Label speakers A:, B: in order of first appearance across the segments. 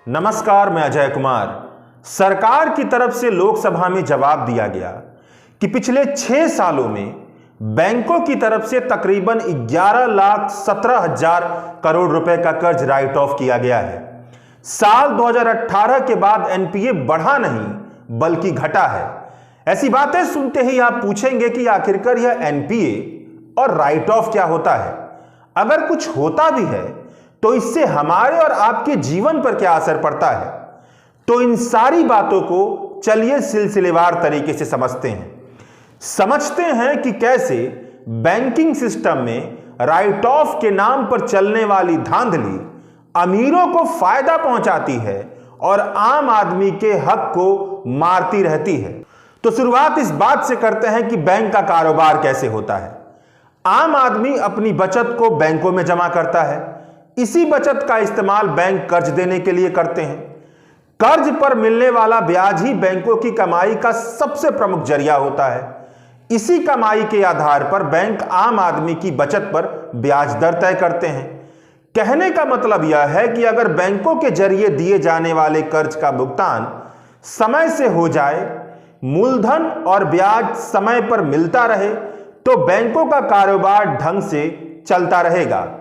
A: नमस्कार, मैं अजय कुमार। सरकार की तरफ से लोकसभा में जवाब दिया गया कि पिछले 6 सालों में बैंकों की तरफ से तकरीबन 11,17,000 करोड़ रुपए का कर्ज राइट ऑफ किया गया है। साल 2018 के बाद एनपीए बढ़ा नहीं बल्कि घटा है। ऐसी बातें सुनते ही आप पूछेंगे कि आखिरकार यह एनपीए और राइट ऑफ क्या होता है। अगर कुछ होता भी है तो इससे हमारे और आपके जीवन पर क्या असर पड़ता है। तो इन सारी बातों को चलिए सिलसिलेवार तरीके से समझते हैं कि कैसे बैंकिंग सिस्टम में राइट ऑफ के नाम पर चलने वाली धांधली अमीरों को फायदा पहुंचाती है और आम आदमी के हक को मारती रहती है। तो शुरुआत इस बात से करते हैं कि बैंक का कारोबार कैसे होता है। आम आदमी अपनी बचत को बैंकों में जमा करता है। इसी बचत का इस्तेमाल बैंक कर्ज देने के लिए करते हैं। कर्ज पर मिलने वाला ब्याज ही बैंकों की कमाई का सबसे प्रमुख जरिया होता है। इसी कमाई के आधार पर बैंक आम आदमी की बचत पर ब्याज दर तय करते हैं। कहने का मतलब यह है कि अगर बैंकों के जरिए दिए जाने वाले कर्ज का भुगतान समय से हो जाए, मूलधन और ब्याज समय पर मिलता रहे, तो बैंकों का कारोबार ढंग से चलता रहेगा।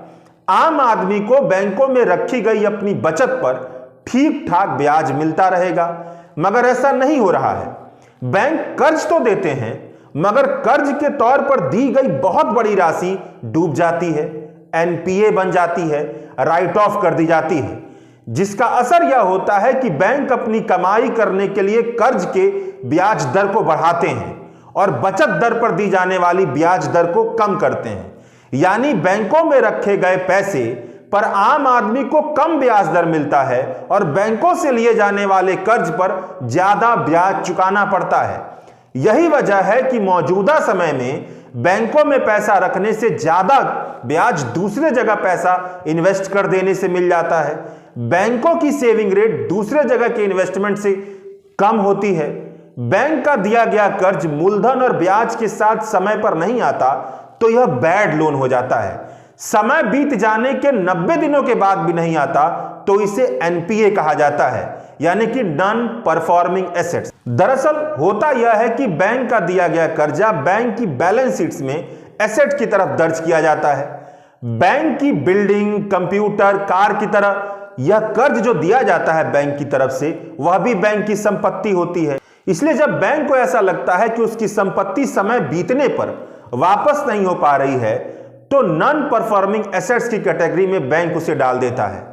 A: आम आदमी को बैंकों में रखी गई अपनी बचत पर ठीक ठाक ब्याज मिलता रहेगा। मगर ऐसा नहीं हो रहा है। बैंक कर्ज तो देते हैं, मगर कर्ज के तौर पर दी गई बहुत बड़ी राशि डूब जाती है, एनपीए बन जाती है, राइट ऑफ कर दी जाती है, जिसका असर यह होता है कि बैंक अपनी कमाई करने के लिए कर्ज के ब्याज दर को बढ़ाते हैं और बचत दर पर दी जाने वाली ब्याज दर को कम करते हैं। यानी बैंकों में रखे गए पैसे पर आम आदमी को कम ब्याज दर मिलता है और बैंकों से लिए जाने वाले कर्ज पर ज्यादा ब्याज चुकाना पड़ता है। यही वजह है कि मौजूदा समय में बैंकों में पैसा रखने से ज्यादा ब्याज दूसरे जगह पैसा इन्वेस्ट कर देने से मिल जाता है। बैंकों की सेविंग रेट दूसरे जगह के इन्वेस्टमेंट से कम होती है। बैंक का दिया गया कर्ज मूलधन और ब्याज के साथ समय पर नहीं आता तो यह बैड लोन हो जाता है। समय बीत जाने के 90 दिनों के बाद भी नहीं आता तो इसे एनपीए कहा जाता है, यानी कि नॉन परफॉर्मिंग एसेट्स। दरअसल होता यह है कि बैंक का दिया गया कर्जा बैंक की बैलेंस शीट्स में एसेट की तरफ दर्ज किया जाता है। बैंक की बिल्डिंग, कंप्यूटर, कार की तरह यह कर्ज जो दिया जाता है बैंक की तरफ से, वह भी बैंक की संपत्ति होती है। इसलिए जब बैंक को ऐसा लगता है कि उसकी संपत्ति समय बीतने पर वापस नहीं हो पा रही है, तो नॉन परफॉर्मिंग एसेट्स की कैटेगरी में बैंक उसे डाल देता है।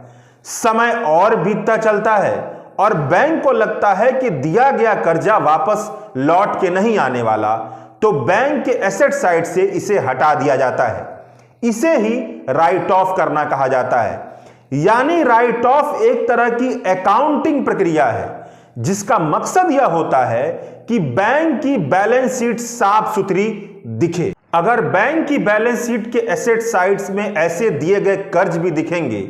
A: समय और बीतता चलता है और बैंक को लगता है कि दिया गया कर्जा वापस लौट के नहीं आने वाला, तो बैंक के एसेट साइड से इसे हटा दिया जाता है। इसे ही राइट ऑफ करना कहा जाता है। यानी राइट ऑफ एक तरह की अकाउंटिंग प्रक्रिया है जिसका मकसद यह होता है कि बैंक की बैलेंस शीट साफ सुथरी दिखे। अगर बैंक की बैलेंस शीट के एसेट साइड्स में ऐसे दिए गए कर्ज भी दिखेंगे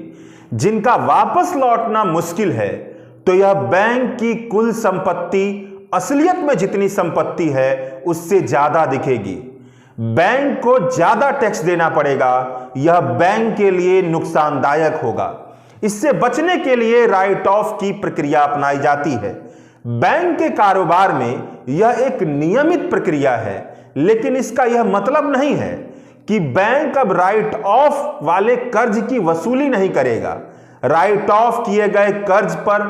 A: जिनका वापस लौटना मुश्किल है, तो यह बैंक की कुल संपत्ति असलियत में जितनी संपत्ति है उससे ज्यादा दिखेगी। बैंक को ज्यादा टैक्स देना पड़ेगा। यह बैंक के लिए नुकसानदायक होगा। इससे बचने के लिए राइट ऑफ की प्रक्रिया अपनाई जाती है। बैंक के कारोबार में यह एक नियमित प्रक्रिया है, लेकिन इसका यह मतलब नहीं है कि बैंक अब राइट ऑफ वाले कर्ज की वसूली नहीं करेगा। राइट ऑफ किए गए कर्ज पर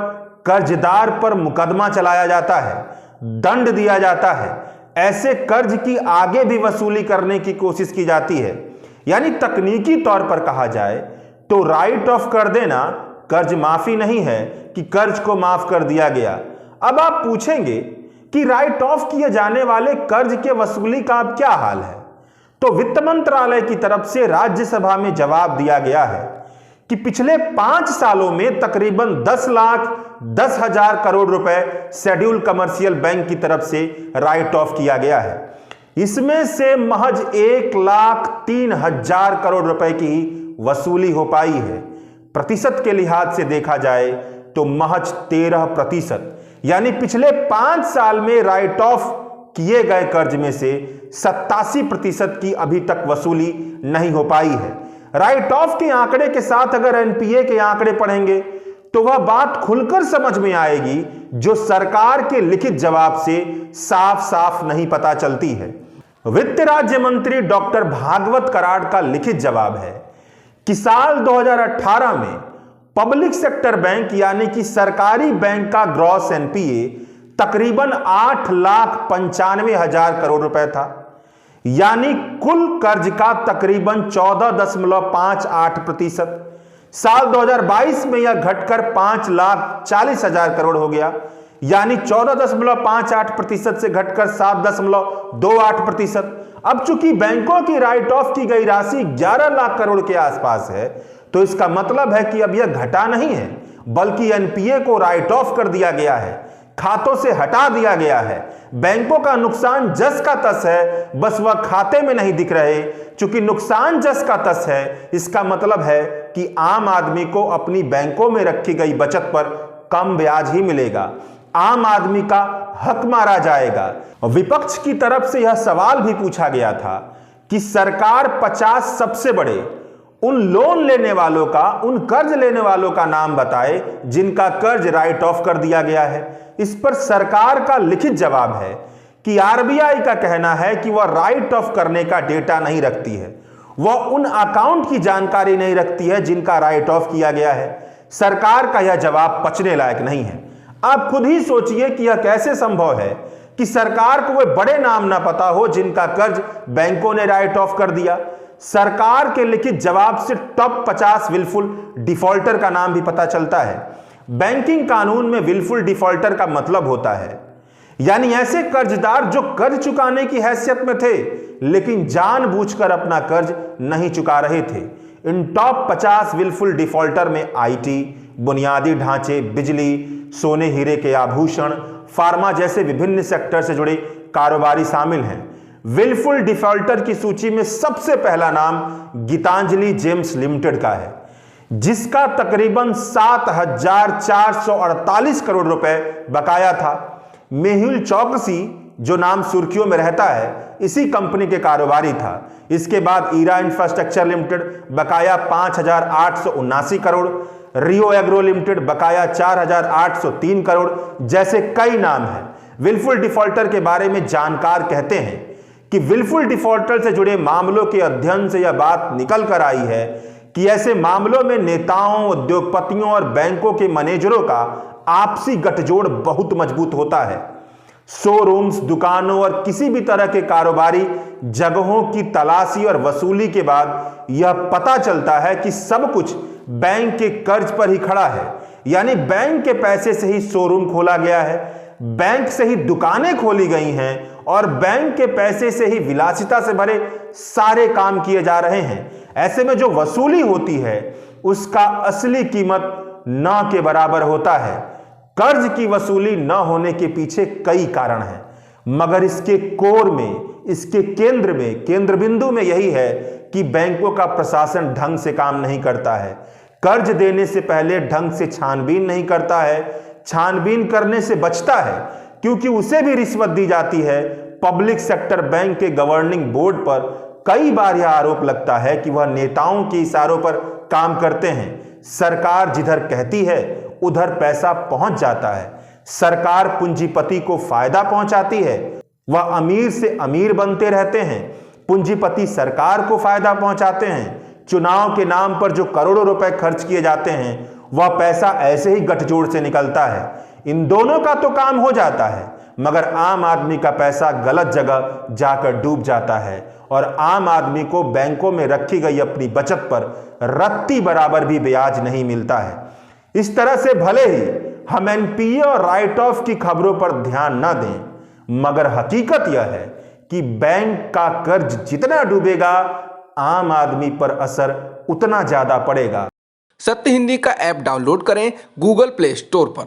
A: कर्जदार पर मुकदमा चलाया जाता है, दंड दिया जाता है। ऐसे कर्ज की आगे भी वसूली करने की कोशिश की जाती है। यानी तकनीकी तौर पर कहा जाए तो राइट ऑफ कर देना कर्ज माफी नहीं है कि कर्ज को माफ कर दिया गया। अब आप पूछेंगे कि राइट ऑफ किए जाने वाले कर्ज के वसूली का अब क्या हाल है। तो वित्त मंत्रालय की तरफ से राज्यसभा में जवाब दिया गया है कि पिछले 5 सालों में तकरीबन 10,10,000 करोड़ रुपए शेड्यूल कमर्शियल बैंक की तरफ से राइट ऑफ किया गया है। इसमें से महज 1,03,000 करोड़ रुपए की वसूली हो पाई है। प्रतिशत के लिहाज से देखा जाए तो महज 13%। यानी पिछले 5 साल में राइट ऑफ किए गए कर्ज में से 87% की अभी तक वसूली नहीं हो पाई है। राइट ऑफ के आंकड़े के साथ अगर एनपीए के आंकड़े पढ़ेंगे तो वह बात खुलकर समझ में आएगी जो सरकार के लिखित जवाब से साफ साफ नहीं पता चलती है। वित्त राज्य मंत्री डॉक्टर भागवत कराड़ का लिखित जवाब है कि साल 2018 में पब्लिक सेक्टर बैंक यानी कि सरकारी बैंक का ग्रॉस एनपीए तकरीबन 8,95,000 करोड़ रुपए था, यानी कुल कर्ज का तकरीबन 14.58%। साल 2022 में यह घटकर 5,40,000 करोड़ हो गया, यानी 14.58% से घटकर 7.28%। अब चूंकि बैंकों की राइट ऑफ की गई राशि 11 लाख करोड़ के आसपास है, तो इसका मतलब है कि अब यह घटा नहीं है, बल्कि एनपीए को राइट ऑफ कर दिया गया है, खातों से हटा दिया गया है। बैंकों का नुकसान जस का तस है, बस वह खाते में नहीं दिख रहे। चूंकि नुकसान जस का तस है, इसका मतलब है कि आम आदमी को अपनी बैंकों में रखी गई बचत पर कम ब्याज ही मिलेगा, आम आदमी का हक मारा जाएगा। विपक्ष की तरफ से यह सवाल भी पूछा गया था कि सरकार 50 सबसे बड़े उन लोन लेने वालों का, उन कर्ज लेने वालों का नाम बताए जिनका कर्ज राइट ऑफ कर दिया गया है। इस पर सरकार का लिखित जवाब है कि आरबीआई का कहना है कि वह राइट ऑफ करने का डेटा नहीं रखती है, वह उन अकाउंट की जानकारी नहीं रखती है जिनका राइट ऑफ किया गया है। सरकार का यह जवाब पचने लायक नहीं है। आप खुद ही सोचिए कि यह कैसे संभव है कि सरकार को वे बड़े नाम ना पता हो जिनका कर्ज बैंकों ने राइट ऑफ कर दिया। सरकार के लिखित जवाब से टॉप 50 विलफुल डिफॉल्टर का नाम भी पता चलता है। बैंकिंग कानून में विलफुल डिफॉल्टर का मतलब होता है यानी ऐसे कर्जदार जो कर्ज चुकाने की हैसियत में थे लेकिन जानबूझकर अपना कर्ज नहीं चुका रहे थे। इन टॉप 50 विलफुल डिफॉल्टर में आईटी, बुनियादी ढांचे, बिजली, सोने हीरे के आभूषण, फार्मा जैसे विभिन्न सेक्टर से जुड़े कारोबारी शामिल हैं। विलफुल डिफॉल्टर की सूची में सबसे पहला नाम गीतांजलि जेम्स लिमिटेड का है, जिसका तकरीबन 7,448 करोड़ रुपए बकाया था। मेहुल चौकसी, जो नाम सुर्खियों में रहता है, इसी कंपनी के कारोबारी था। इसके बाद ईरा इंफ्रास्ट्रक्चर लिमिटेड बकाया 5,879 करोड़, रियो एग्रो लिमिटेड बकाया 4,803 करोड़ जैसे कई नाम हैं। विलफुल डिफॉल्टर के बारे में जानकार कहते हैं कि विलफुल डिफॉल्टर से जुड़े मामलों के अध्ययन से यह बात निकल कर आई है कि ऐसे मामलों में नेताओं, उद्योगपतियों और बैंकों के मैनेजरों का आपसी गठजोड़ बहुत मजबूत होता है। शोरूम्स, दुकानों और किसी भी तरह के कारोबारी जगहों की तलाशी और वसूली के बाद यह पता चलता है कि सब कुछ बैंक के कर्ज पर ही खड़ा है, यानी बैंक के पैसे से ही शोरूम खोला गया है, बैंक से ही दुकानें खोली गई हैं और बैंक के पैसे से ही विलासिता से भरे सारे काम किए जा रहे हैं। ऐसे में जो वसूली होती है उसका असली कीमत न के बराबर होता है। कर्ज की वसूली न होने के पीछे कई कारण हैं, मगर इसके कोर में, इसके केंद्र में, केंद्र बिंदु में यही है कि बैंकों का प्रशासन ढंग से काम नहीं करता है, कर्ज देने से पहले ढंग से छानबीन नहीं करता है, छानबीन करने से बचता है क्योंकि उसे भी रिश्वत दी जाती है। पब्लिक सेक्टर बैंक के गवर्निंग बोर्ड पर कई बार यह आरोप लगता है कि वह नेताओं के इशारों पर काम करते हैं। सरकार जिधर कहती है उधर पैसा पहुंच जाता है। सरकार पूंजीपति को फायदा पहुंचाती है, वह अमीर से अमीर बनते रहते हैं। पूंजीपति सरकार को फायदा पहुंचाते हैं। चुनाव के नाम पर जो करोड़ों रुपए खर्च किए जाते हैं वह पैसा ऐसे ही गठजोड़ से निकलता है। इन दोनों का तो काम हो जाता है, मगर आम आदमी का पैसा गलत जगह जाकर डूब जाता है और आम आदमी को बैंकों में रखी गई अपनी बचत पर रत्ती बराबर भी ब्याज नहीं मिलता है। इस तरह से भले ही हम एनपीए और राइट ऑफ की खबरों पर ध्यान न दें, मगर हकीकत यह है कि बैंक का कर्ज जितना डूबेगा आम आदमी पर असर उतना ज्यादा पड़ेगा।
B: सत्य हिंदी का ऐप डाउनलोड करें गूगल प्ले स्टोर पर।